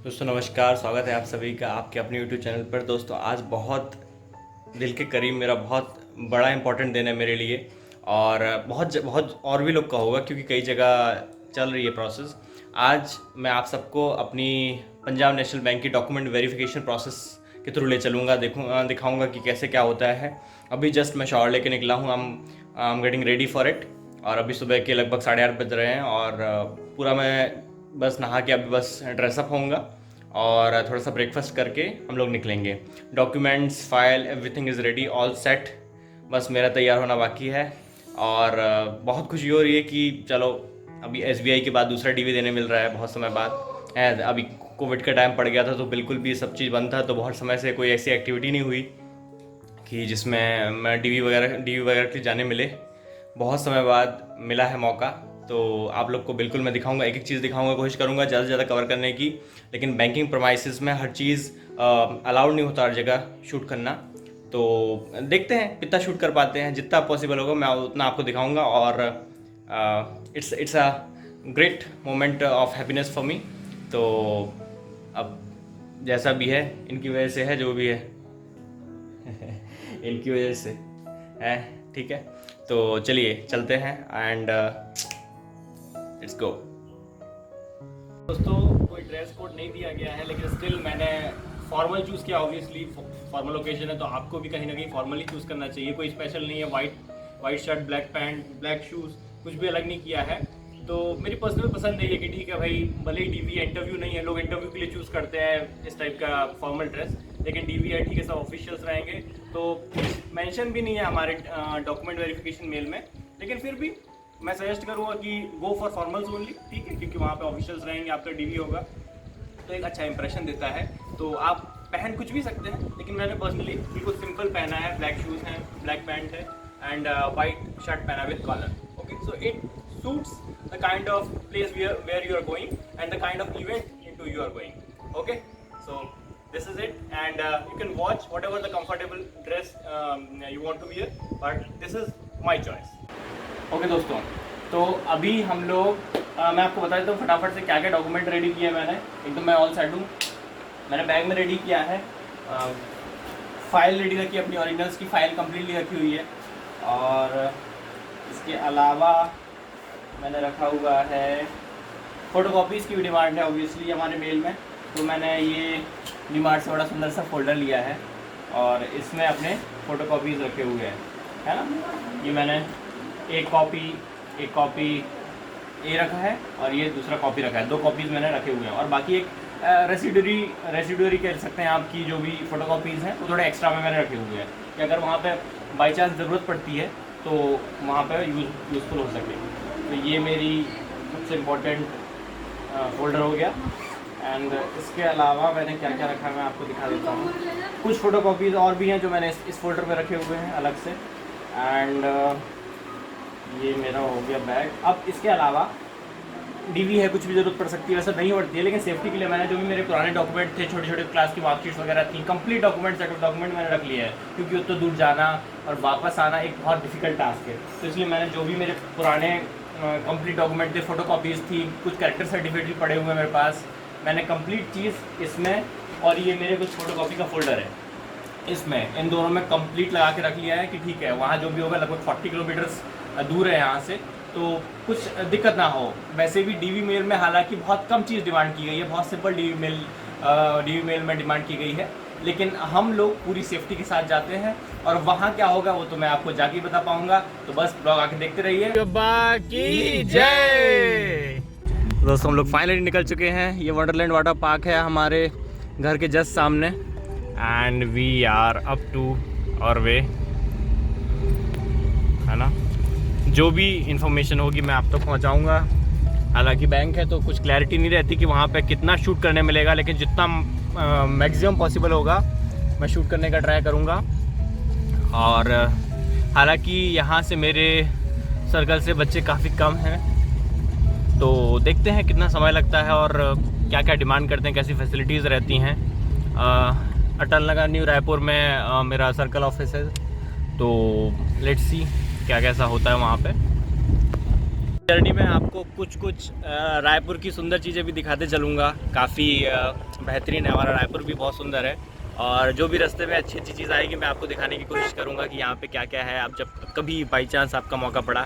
दोस्तों नमस्कार, स्वागत है आप सभी का आपके अपने यूट्यूब चैनल पर। दोस्तों आज बहुत दिल के करीब मेरा बहुत बड़ा इंपॉर्टेंट दिन है मेरे लिए और बहुत और भी लोग का होगा क्योंकि कई जगह चल रही है प्रोसेस। आज मैं आप सबको अपनी पंजाब नेशनल बैंक की डॉक्यूमेंट वेरिफिकेशन प्रोसेस के थ्रू ले चलूँगा, दिखाऊँगा कि कैसे क्या होता है। अभी जस्ट मैं शॉवर लेके निकला हूँ, I am getting ready for it और अभी सुबह के लगभग 8:30 बज रहे हैं और पूरा मैं बस नहा के अभी बस ड्रेसअप होऊंगा और थोड़ा सा ब्रेकफास्ट करके हम लोग निकलेंगे। Documents, file, everything is ready, all set, बस मेरा तैयार होना बाकी है। और बहुत खुशी हो रही है कि चलो अभी SBI के बाद दूसरा DV देने मिल रहा है बहुत समय बाद है। अभी कोविड का टाइम पड़ गया था तो बिल्कुल भी सब चीज़ बंद था, तो बहुत समय से कोई ऐसी एक्टिविटी नहीं हुई कि जिसमें मैं DV वगैरह के लिए जाने मिले। बहुत समय बाद मिला है मौका, तो आप लोग को बिल्कुल मैं दिखाऊंगा, एक एक चीज़ दिखाऊंगा, कोशिश करूंगा ज़्यादा से ज़्यादा कवर करने की। लेकिन बैंकिंग प्रमाइसिस में हर चीज़ अलाउड नहीं होता हर जगह शूट करना, तो देखते हैं कितना शूट कर पाते हैं। जितना पॉसिबल होगा मैं उतना आपको दिखाऊंगा और it's a great moment of happiness for me. तो अब जैसा भी है इनकी वजह से है, जो भी है इनकी वजह से है, ठीक है। तो चलिए चलते हैं एंड लेट्स गो। दोस्तों कोई ड्रेस कोड नहीं दिया गया है लेकिन स्टिल मैंने फॉर्मल चूज़ किया। ऑब्वियसली फॉर्मल ओकेजन है तो आपको भी कहीं ना कहीं फॉर्मली चूज़ करना चाहिए। कोई स्पेशल नहीं है, white shirt, black pant, black shoes, कुछ भी अलग नहीं किया है। तो मेरी पर्सनल पसंद है ये कि ठीक है भाई, भले ही DV इंटरव्यू नहीं है, लोग इंटरव्यू के लिए चूज़ करते हैं इस टाइप का फॉर्मल ड्रेस, लेकिन DV है, ठीक है, सब ऑफिशियल्स रहेंगे। तो मेंशन भी नहीं है हमारे डॉक्यूमेंट वेरिफिकेशन मेल में, लेकिन फिर भी मैं सजेस्ट करूँगा कि गो फॉर फॉर्मल्स ओनली, ठीक है, क्योंकि वहाँ पे ऑफिशियल्स रहेंगे, आपका DV होगा तो एक अच्छा इंप्रेशन देता है। तो आप पहन कुछ भी सकते हैं, लेकिन मैंने पर्सनली बिल्कुल सिंपल पहना है। ब्लैक शूज़ हैं, ब्लैक पैंट है एंड वाइट शर्ट पहना with collar. Okay, so it suits the kind of place where you are going and the kind of event into you are going. Okay, so this is it and you can watch whatever the comfortable dress you want to wear, but this is my choice. Okay दोस्तों, तो अभी हम लोग मैं आपको बता देता हूँ फटाफट से क्या क्या डॉक्यूमेंट रेडी किया मैंने। एकदम मैं ऑल सेट हूँ, मैंने बैग में रेडी किया है, फाइल रेडी रखी है, अपनी ओरिजिनल्स की फाइल कम्प्लीटली रखी हुई है और इसके अलावा मैंने रखा हुआ है फ़ोटोकॉपीज़ की भी डिमांड है ऑब्वियसली हमारे मेल में, तो मैंने ये डिमांड से बड़ा सुंदर सा फोल्डर लिया है और इसमें अपने फ़ोटोकॉपीज़ रखे हुए हैं, है ना। ये मैंने एक कॉपी ये रखा है और ये दूसरा कॉपी रखा है, 2 कॉपीज़ मैंने रखे हुए हैं और बाकी एक रेसिडुअरी कह सकते हैं आपकी जो भी फ़ोटोकॉपीज़ हैं वो थोड़े एक्स्ट्रा में मैंने रखे हुए हैं कि अगर वहाँ पे बाई चांस ज़रूरत पड़ती है तो वहाँ पे यूज़फुल हो सके। तो ये मेरी सबसे इम्पोर्टेंट फोल्डर हो गया एंड इसके अलावा मैंने क्या क्या रखा है मैं आपको दिखा देता हूँ। कुछ फ़ोटोकॉपीज़ और भी हैं जो मैंने इस फोल्डर में रखे हुए हैं अलग से एंड ये मेरा हो गया बैग। अब इसके अलावा DV है, कुछ भी ज़रूरत पड़ सकती है, वैसे नहीं पड़ती है, लेकिन सेफ्टी के लिए मैंने जो भी मेरे पुराने डॉक्यूमेंट थे, छोटे छोटे क्लास की मार्कशीट्स वगैरह थी, complete document, set of document मैंने रख लिया है क्योंकि उतना दूर जाना और वापस आना एक बहुत डिफिकल्ट टास्क है। तो इसलिए मैंने जो भी मेरे पुराने कंप्लीट डॉक्यूमेंट थे, फ़ोटोकॉपीज़ थी, कुछ कैरेक्टर सर्टिफिकेट भी पड़े हुए हैं मेरे पास, मैंने कंप्लीट चीज़ इसमें, और ये मेरे कुछ फ़ोटोकॉपी का फोल्डर है, इसमें इन दोनों में कंप्लीट लगा के रख लिया है कि ठीक है वहाँ जो भी होगा लगभग 40 किलोमीटर्स दूर है यहाँ से, तो कुछ दिक्कत ना हो। वैसे भी DV मेल में हालांकि बहुत कम चीज़ डिमांड की गई है, बहुत सिंपल DV मेल में डिमांड की गई है, लेकिन हम लोग पूरी सेफ्टी के साथ जाते हैं और वहाँ क्या होगा वो तो मैं आपको जाके बता पाऊँगा। तो बस ब्लॉग आके देखते रहिए। बाकी जय दोस्तों, हम लोग फाइनली निकल चुके हैं। ये वंडरलैंड वाटर पार्क है हमारे घर के जस्ट सामने and we are up to और वे, है ना। जो भी इंफॉर्मेशन होगी मैं आप तक पहुंचाऊंगा। हालांकि बैंक है तो कुछ क्लैरिटी नहीं रहती कि वहाँ पे कितना शूट करने मिलेगा, लेकिन जितना मैक्सिमम पॉसिबल होगा मैं शूट करने का ट्राई करूँगा। और हालांकि यहाँ से मेरे सर्कल से बच्चे काफ़ी कम हैं, तो देखते हैं कितना समय लगता है और क्या क्या डिमांड करते हैं, कैसी फैसिलिटीज़ रहती हैं। अटल नगर न्यू रायपुर में मेरा सर्कल ऑफिस है, तो लेट्स सी क्या कैसा होता है वहाँ पे। जर्नी में आपको कुछ रायपुर की सुंदर चीज़ें भी दिखाते चलूँगा। काफ़ी बेहतरीन है हमारा रायपुर, भी बहुत सुंदर है। और जो भी रास्ते में अच्छी अच्छी चीज़ आएगी मैं आपको दिखाने की कोशिश करूँगा कि यहाँ पे क्या क्या है। आप जब कभी बाई चांस आपका मौका पड़ा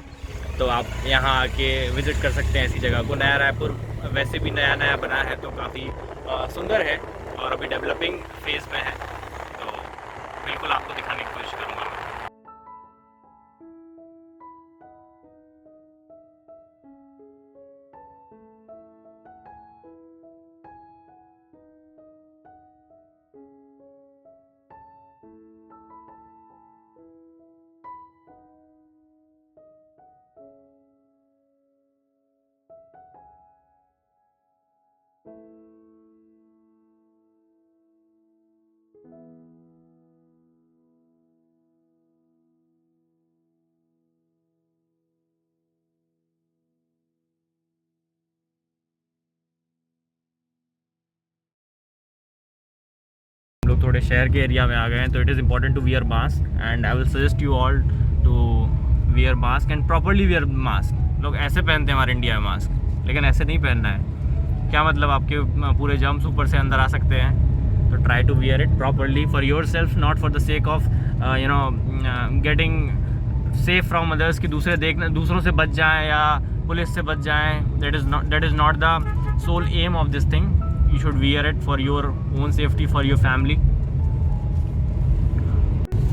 तो आप यहाँ आके विज़िट कर सकते हैं ऐसी जगह को। नया रायपुर वैसे भी नया नया बना है तो काफ़ी सुंदर है और अभी डेवलपिंग फेज़ में है, तो बिल्कुल आपको दिखाने की कोशिश करूँगा। लोग थोड़े शहर के एरिया में आ गए हैं, तो it is important to wear mask and I will suggest you all to wear mask and properly wear mask. लोग ऐसे पहनते हैं हमारे इंडिया में मास्क, लेकिन ऐसे नहीं पहनना है। क्या मतलब, आपके पूरे जर्म्स ऊपर से अंदर आ सकते हैं, तो try to wear it properly for yourself, not for the sake of getting safe from others, कि दूसरों से बच जाएँ या पुलिस से बच जाएँ। That is not the sole aim of this thing. You should wear it for your own safety, for your family.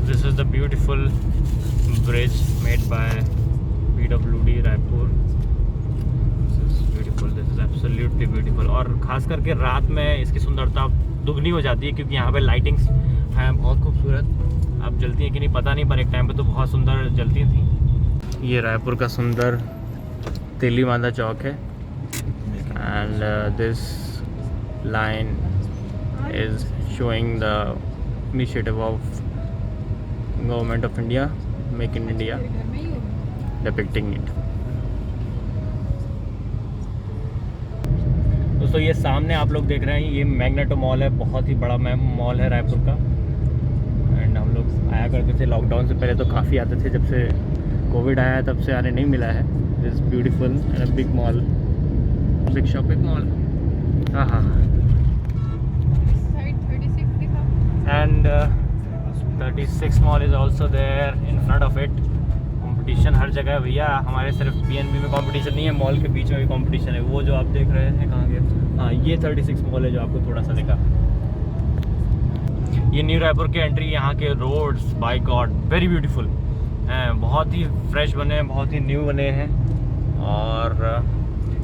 This is the beautiful bridge made by PWD Raipur. This is beautiful. This is absolutely beautiful. और खास करके रात में इसकी सुंदरता दुगनी हो जाती है, क्योंकि यहाँ पे लाइटिंग्स हैं बहुत खूबसूरत। अब जलती हैं कि नहीं पता नहीं, पर एक टाइम पे तो बहुत सुंदर जलती थी। ये रायपुर का सुंदर तेली मांदा चौक है and this line is showing the initiative of government of India, Make in India, depicting it. दोस्तों ये सामने आप लोग देख रहे हैं, ये मैग्नेटो मॉल है, बहुत ही बड़ा मॉल है रायपुर का। एंड हम लोग आया करते थे लॉकडाउन से पहले, तो काफ़ी आते थे। जब से कोविड आया तब से आने नहीं मिला है। This beautiful and big mall, big shopping mall. हाँ हाँ, and 36 mall is also there in front of it. Competition हर जगह है भैया, हमारे सिर्फ PNB में कंपटीशन नहीं है, मॉल के बीच में भी कंपटीशन है। वो जो आप देख रहे हैं कहाँ गया, हाँ ये 36 मॉल है जो आपको थोड़ा सा दिखा। ये न्यू रायपुर के एंट्री, यहाँ के roads by God very beautiful हैं, बहुत ही फ्रेश बने हैं, बहुत ही न्यू बने हैं। और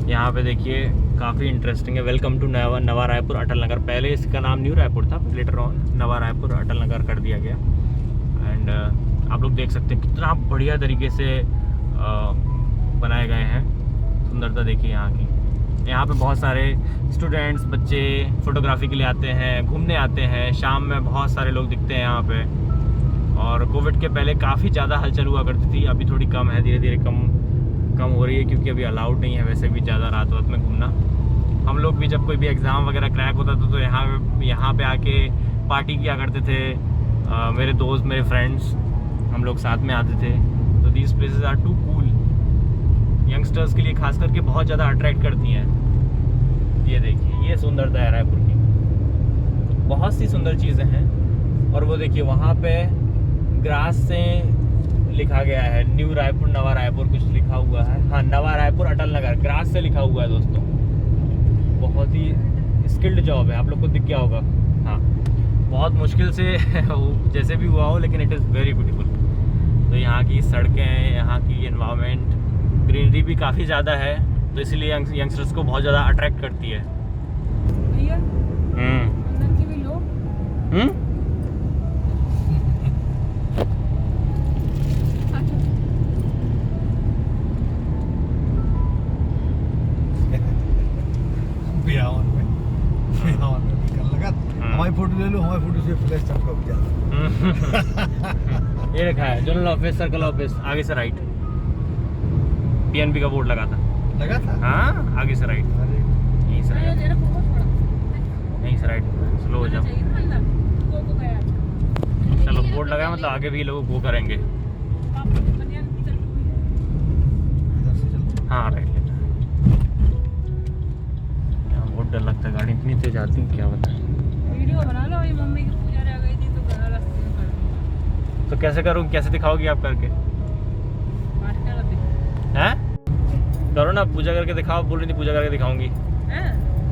यहाँ पे देखिए काफ़ी इंटरेस्टिंग है। वेलकम टू नवा रायपुर अटल नगर। पहले इसका नाम न्यू रायपुर था, लेटर ऑन नवा रायपुर अटल नगर कर दिया गया। एंड आप लोग देख सकते हैं कितना बढ़िया तरीके से बनाए गए हैं। सुंदरता देखिए यहाँ की। यहाँ पे बहुत सारे स्टूडेंट्स, बच्चे फोटोग्राफी के लिए आते हैं, घूमने आते हैं। शाम में बहुत सारे लोग दिखते हैं यहाँ पे। और कोविड के पहले काफ़ी ज़्यादा हलचल हुआ करती थी, अभी थोड़ी कम है, धीरे धीरे कम हो रही है, क्योंकि अभी अलाउड नहीं है वैसे भी ज़्यादा रात में घूमना। हम लोग भी जब कोई भी एग्ज़ाम वगैरह क्रैक होता था तो यहाँ पे आके पार्टी किया करते थे। मेरे दोस्त, मेरे फ्रेंड्स, हम लोग साथ में आते थे। तो these places are too cool, youngsters के लिए खास करके बहुत ज़्यादा अट्रैक्ट करती हैं। ये देखिए, ये सुंदरता है रायपुर की, बहुत सी सुंदर चीज़ें हैं। और वो देखिए वहाँ पे ग्रास से लिखा गया है न्यू रायपुर, नवा रायपुर कुछ लिखा हुआ है। हाँ, नवा रायपुर अटल नगर ग्रास से लिखा हुआ है दोस्तों। बहुत ही स्किल्ड जॉब है, आप लोग को दिख गया होगा। हाँ, बहुत मुश्किल से जैसे भी हुआ हो, लेकिन इट इज़ वेरी ब्यूटीफुल। तो यहाँ की सड़कें, यहाँ की एनवायरनमेंट, ग्रीनरी भी काफ़ी ज़्यादा है, तो इसलिए यंगस्टर्स को बहुत ज़्यादा अट्रैक्ट करती है। हमारी फोटो ले लो, हमारी फोटो से फ्लैश चमका जाता। ये रखा है जनरल ऑफिस, सर्कल ऑफिस, आगे से राइट। PNB का बोर्ड लगा था। हाँ, आगे से राइट, यहीं से राइट, यहीं से राइट। स्लो हो जाओ। चलो, बोर्ड लगा मतलब आगे भी लोग गो करेंगे। हाँ राइट लेना है। यहाँ बहुत डर लगता है, गाड़ी इतनी तेज आती है क्या बताएं। वीडियो बना लो, ये मम्मी की पूजा रह गई थी तो घर रास्ते में कर दूँ। तो कैसे करूँ, कैसे दिखाओगी आप करके? पाठ कर दी हैं? करो ना, पूजा करके दिखाओ, बोल रही थी पूजा करके दिखाऊंगी। हैं?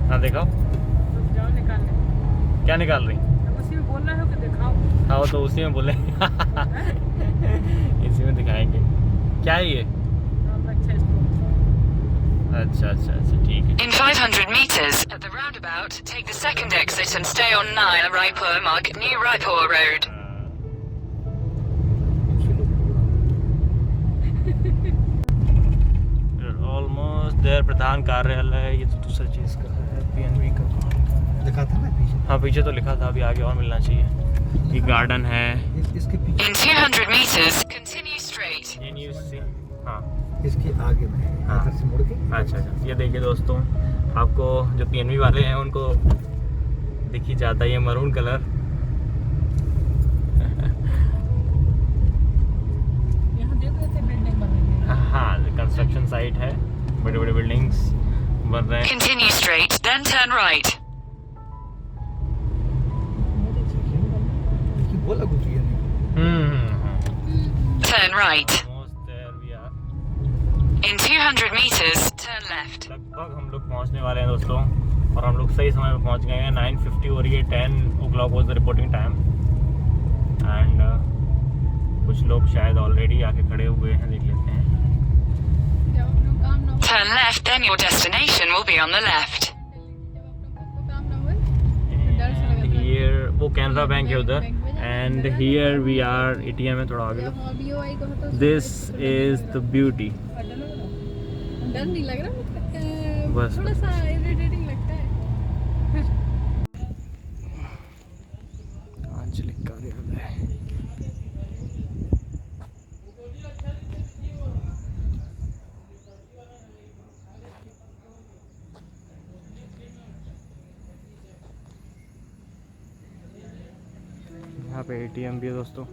हाँ दिखाओ। तो जाओ निकालने। क्या निकाल रही? अब उसी में बोल रहे हो कि दिखाओ। हाँ वो तो उसी में बोले। इसी में दिखाएंगे। क्या है ये? अच्छा इसको अच्छा अच्छा अच्छा ठीक है। In 500 meters, at the roundabout, take the second exit and stay on Naya Raipur Marg, New Raipur Road. Almost there. प्रधान कार्यालय, ये तो दूसरा चीज़ का है, PNB का लिखा था ना पीछे। हाँ पीछे तो लिखा था, अभी आगे और मिलना चाहिए। ये गार्डन है। इसके पीछे, In 200 meters, continue straight. हाँ इसके आगे में है, हाँ। इधर से मुड़ के। अच्छा अच्छा, ये देखिए दोस्तों, आपको जो PNB वाले हैं उनको दिख ही जाता है ये मरून कलर। यहाँ देखो ऐसे बिल्डिंग बन रही है। हाँ कंस्ट्रक्शन साइट है, बड़े बड़े बिल्डिंग्स बन रहे हैं। Continue straight, then turn right. कि बोला कुछ ये नहीं। Turn right. Almost there we are. In 200 meters, turn left. लगभग हम लोग पहुंचने वाले हैं दोस्तों, और हम लोग सही समय पे पहुंच गए हैं। 9:50 हो रही है, 10 o'clock was the reporting time and कुछ लोग शायद ऑलरेडी आके खड़े हुए हैं, देख लेते हैं। जब अपना काम ना हो, Turn left, then your destination will be on the left. जब अपना काम ना हुए डर से लगा था। Here वो कैनरा बैंक है उधर, and here we are, ATM है थोड़ा आगे। जब BOI को होता है, This is the beauty। डर नहीं लग रहा, बस, थोड़ा सा इरिटेटिंग लगता है। आंचलिक कार्यालय। यहाँ पे ATM भी है दोस्तों।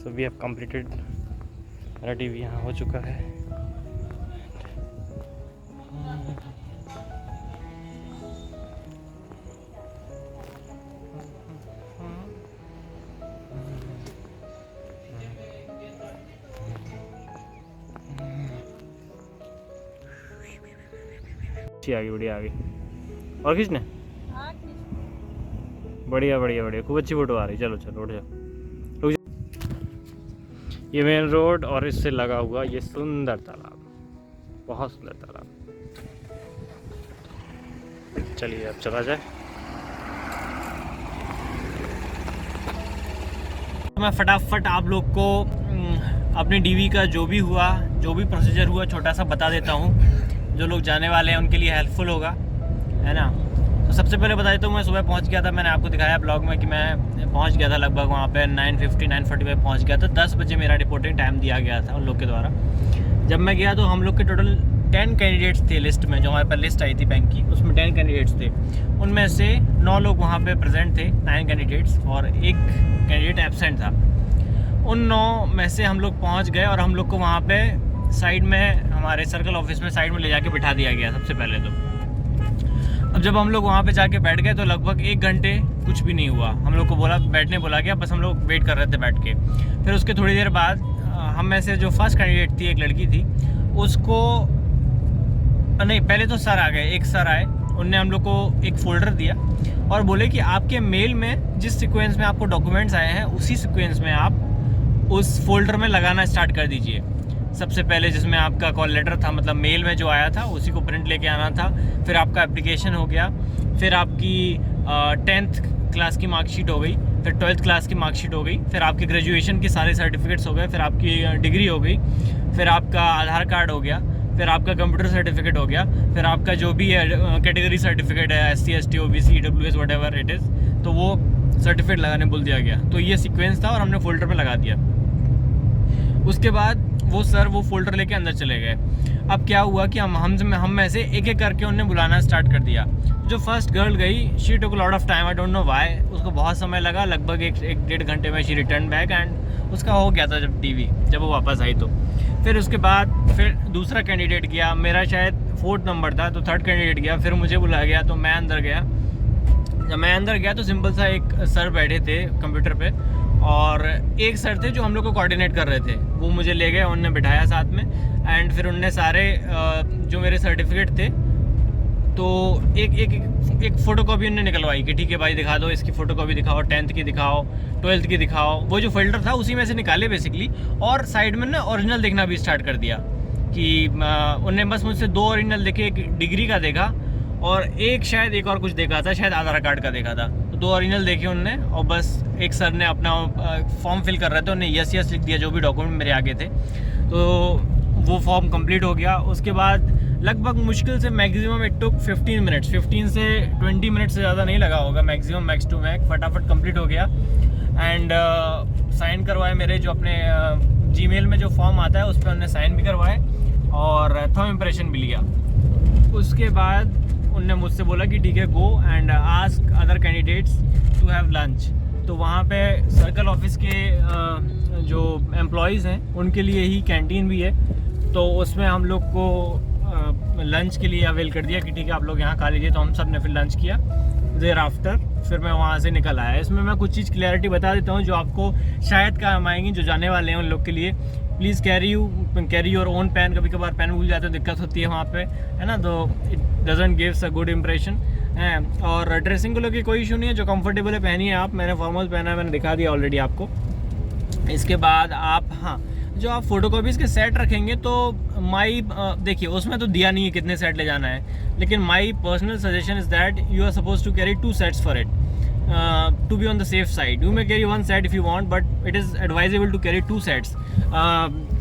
So we have completed, मेरा TV यहाँ हो चुका है। अच्छी आ गई, बढ़िया आ गई। और किसने? बढ़िया बढ़िया बढ़िया, खूब अच्छी फोटो आ रही। चलो चलो उठ जाओ। ये मेन रोड और इससे लगा हुआ ये सुंदर तालाब, बहुत सुंदर तालाब। चलिए अब चला जाए। मैं फटाफट आप लोग को अपने डीवी का जो भी प्रोसीजर हुआ छोटा सा बता देता हूँ, जो लोग जाने वाले हैं उनके लिए हेल्पफुल होगा, है ना। तो सबसे पहले बता देता हूँ, मैं सुबह पहुँच गया था। मैंने आपको दिखाया ब्लॉग में कि मैं पहुँच गया था लगभग वहाँ पे 9:45 पहुँच गया था। 10 बजे मेरा रिपोर्टिंग टाइम दिया गया था उन लोग के द्वारा। जब मैं गया तो हम लोग के टोटल 10 कैंडिडेट्स थे लिस्ट में, जो हमारे पास लिस्ट आई थी बैंक की, उसमें 10 कैंडिडेट्स थे। उनमें से 9 लोग वहाँ पे प्रेजेंट थे, 9 कैंडिडेट्स, और एक कैंडिडेट एब्सेंट था। उन 9 में से हम लोग पहुँच गए और हम लोग को वहाँ पे साइड में, हमारे सर्कल ऑफिस में साइड में ले जाके बिठा दिया गया सबसे पहले तो। अब जब हम लोग वहाँ पे जाके बैठ गए तो लगभग 1 घंटे कुछ भी नहीं हुआ। हम लोग को बैठने बोला गया, बस हम लोग वेट कर रहे थे बैठ के। फिर उसके थोड़ी देर बाद हम में से जो फर्स्ट कैंडिडेट थी, एक लड़की थी, उसको नहीं, पहले तो सर आ गए, एक सर आए, उनने हम लोग को एक फ़ोल्डर दिया और बोले कि आपके मेल में जिस सीक्वेंस में आपको डॉक्यूमेंट्स आए हैं उसी सीक्वेंस में आप उस फोल्डर में लगाना स्टार्ट कर दीजिए। सबसे पहले जिसमें आपका कॉल लेटर था, मतलब मेल में जो आया था उसी को प्रिंट लेके आना था। फिर आपका एप्लीकेशन हो गया, फिर आपकी 10th क्लास की मार्कशीट हो गई, फिर 12th क्लास की मार्कशीट हो गई, फिर आपके ग्रेजुएशन के सारे सर्टिफिकेट्स हो गए, फिर आपकी डिग्री हो गई, फिर आपका आधार कार्ड हो गया, फिर आपका कंप्यूटर सर्टिफिकेट हो गया, फिर आपका जो भी कैटेगरी सर्टिफिकेट है SC ST OBC EWS whatever it is, तो वो सर्टिफिकेट लगाने बोल दिया गया। तो ये सीक्वेंस था और हमने फोल्डर में लगा दिया। उसके बाद वो सर वो फोल्डर लेके अंदर चले गए। अब क्या हुआ कि हम में से एक एक करके उन्हें बुलाना स्टार्ट कर दिया। जो फर्स्ट गर्ल गई, she took lot of time, I don't know why, उसको बहुत समय लगा, लगभग एक डेढ़ घंटे में शी रिटर्न बैक एंड उसका हो गया था जब वो वापस आई। तो फिर उसके बाद फिर दूसरा कैंडिडेट गया, मेरा शायद 4th नंबर था, तो 3rd कैंडिडेट गया, फिर मुझे बुलाया गया, तो मैं अंदर गया। जब मैं अंदर गया तो सिंपल सा एक सर बैठे थे कंप्यूटर पे, और एक सर थे जो हम लोग को कोऑर्डिनेट कर रहे थे, वो मुझे ले गए, उनने बिठाया साथ में, एंड फिर उनने सारे जो मेरे सर्टिफिकेट थे तो एक फ़ोटोकॉपी उन्होंने निकलवाई कि ठीक है भाई दिखा दो, इसकी फ़ोटोकॉपी दिखाओ, 10th की दिखाओ, 12th की दिखाओ। वो जो फोल्डर था उसी में से निकाले बेसिकली, और साइड में ना ओरिजिनल देखना भी स्टार्ट कर दिया कि उन्होंने बस मुझसे 2 ओरिजिनल देखे, एक डिग्री का देखा और एक और कुछ देखा था, शायद आधार कार्ड का देखा था। तो 2 ओरिजिनल देखे उनने, और बस एक सर ने अपना फॉर्म फिल कर रहे थे, उन्हें यस लिख दिया, जो भी डॉक्यूमेंट मेरे आगे थे। तो वो फॉर्म कंप्लीट हो गया। उसके बाद लगभग मुश्किल से मैक्सिमम इट टुक 15 मिनट्स, 15 से 20 मिनट से ज़्यादा नहीं लगा होगा, मैक्सिमम मैक्स टू मैक्स, फटाफट कंप्लीट हो गया। एंड साइन करवाए मेरे जो अपने जीमेल में जो फॉर्म आता है उस पर उन्होंने साइन भी करवाए और थंब इम्प्रेशन भी लिया। उसके बाद उनने मुझसे बोला कि ठीक है go and ask other candidates to have lunch. तो वहाँ पे सर्कल ऑफिस के जो एम्प्लॉयज़ हैं उनके लिए ही कैंटीन भी है, तो उसमें हम लोग को लंच के लिए अवेल कर दिया कि ठीक है आप लोग यहाँ खा लीजिए। तो हम सब ने फिर लंच किया। देर आफ्टर फिर मैं वहाँ से निकल आया। इसमें मैं कुछ चीज़ क्लैरिटी बता देता हूँ जो आपको शायद काम आएंगी, जो जाने वाले हैं उन लोग के लिए। Please carry your own pen. कभी कभार पेन भूल जाते तो दिक्कत होती है वहाँ पे, है ना, तो it doesn't gives a good impression है। और ड्रेसिंग को लेकर कोई इशू नहीं है, जो कंफर्टेबल है पहनिए आप। मैंने फॉर्मल पहना है, मैंने दिखा दिया ऑलरेडी आपको। इसके बाद आप जो आप फोटोकॉपीज़ के सेट रखेंगे तो देखिए उसमें तो दिया नहीं है कितने सेट ले जाना है, लेकिन my personal suggestion is that you are suppose to carry 2 sets for it to be on the safe side. You may carry 1 set if you want, but it is advisable to carry 2 sets.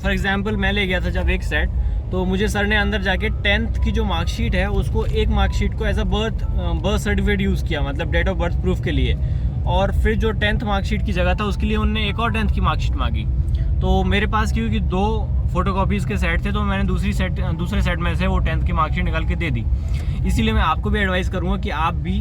For example, मैं ले गया था जब 1 set, तो मुझे sir ने अंदर जाके 10th की जो मार्कशीट है उसको एक मार्कशीट को as a birth certificate use किया, मतलब डेट ऑफ बर्थ प्रूफ के लिए। और फिर जो 10th मार्कशीट की जगह था उसके लिए उन्होंने एक और 10th की मार्कशीट मांगी। तो मेरे पास क्योंकि 2 फोटोकॉपीज़ के सेट थे तो मैंने दूसरे सेट में से वो 10th की मार्कशीट निकाल के दे दी। इसीलिए मैं आपको भी एडवाइस करूँगा कि आप भी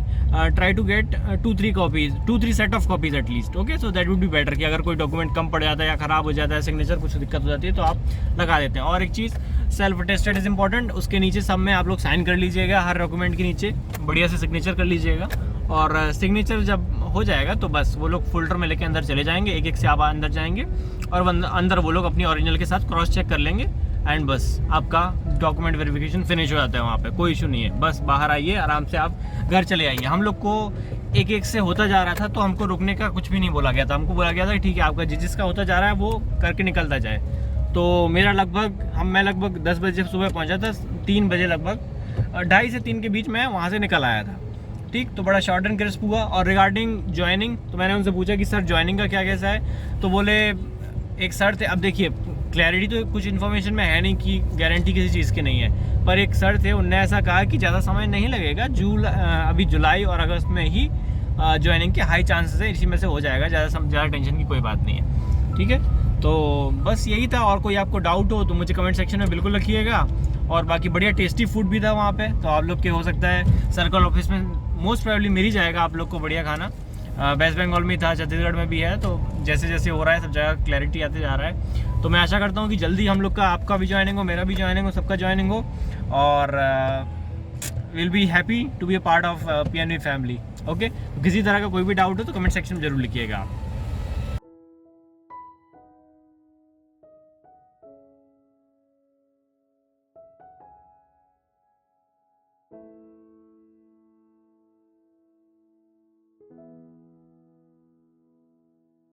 try to get 2-3 set of copies at least. Okay, so that would be better कि अगर कोई डॉक्यूमेंट कम पड़ जाता है या ख़राब हो जाता है, सिग्नेचर कुछ दिक्कत हो जाती है तो आप लगा देते हैं। और एक चीज़, सेल्फ अटेस्टेड इज़ इंपॉर्टेंट। उसके नीचे सब में आप लोग साइन कर लीजिएगा, हर डॉक्यूमेंट के नीचे बढ़िया से सिग्नेचर कर लीजिएगा। और सिग्नेचर जब हो जाएगा तो बस वो लोग फोल्डर में लेके अंदर चले जाएंगे, एक से आप अंदर जाएंगे और अंदर वो लोग अपनी ओरिजिनल के साथ क्रॉस चेक कर लेंगे एंड बस आपका डॉक्यूमेंट वेरिफिकेशन फिनिश हो जाता है। वहाँ पे कोई इशू नहीं है, बस बाहर आइए, आराम से आप घर चले आइए। हम लोग को एक से होता जा रहा था तो हमको रुकने का कुछ भी नहीं बोला गया था। हमको बोला गया था ठीक है आपका जिसका होता जा रहा है वो करके निकलता जाए। तो मेरा मैं लगभग 10 बजे सुबह पहुँचा था, 3 बजे लगभग 2:30 से 3 के बीच में वहाँ से निकल आया था। ठीक, तो बड़ा शॉर्ट एंड क्रिस्प हुआ। और रिगार्डिंग ज्वाइनिंग, तो मैंने उनसे पूछा कि सर ज्वाइनिंग का क्या कैसा है, तो बोले एक सर थे। अब देखिए क्लैरिटी तो कुछ इन्फॉर्मेशन में है नहीं कि गारंटी किसी चीज़ की नहीं है, पर एक सर थे, उनने ऐसा कहा कि ज़्यादा समय नहीं लगेगा, अभी जुलाई और अगस्त में ही ज्वाइनिंग के हाई चांसेस है, इसी में से हो जाएगा, ज़्यादा टेंशन की कोई बात नहीं है। ठीक है, तो बस यही था। और कोई आपको डाउट हो तो मुझे कमेंट सेक्शन में बिल्कुल रखिएगा। और बाकी बढ़िया टेस्टी फूड भी था वहाँ पे, तो आप लोग के हो सकता है सर्कल ऑफिस में मोस्ट प्रोबेबली मिल ही जाएगा आप लोग को बढ़िया खाना। वेस्ट बंगाल में था, छत्तीसगढ़ में भी है, तो जैसे जैसे हो रहा है सब जगह क्लैरिटी आते जा रहा है। तो मैं आशा करता हूँ कि जल्दी हम लोग का, आपका भी ज्वाइनिंग हो, मेरा भी ज्वाइनिंग हो, सबका ज्वाइनिंग हो, और will be happy to be a part of PNV फैमिली। ओके, किसी तरह का कोई भी डाउट हो तो कमेंट सेक्शन में जरूर लिखिएगा आप।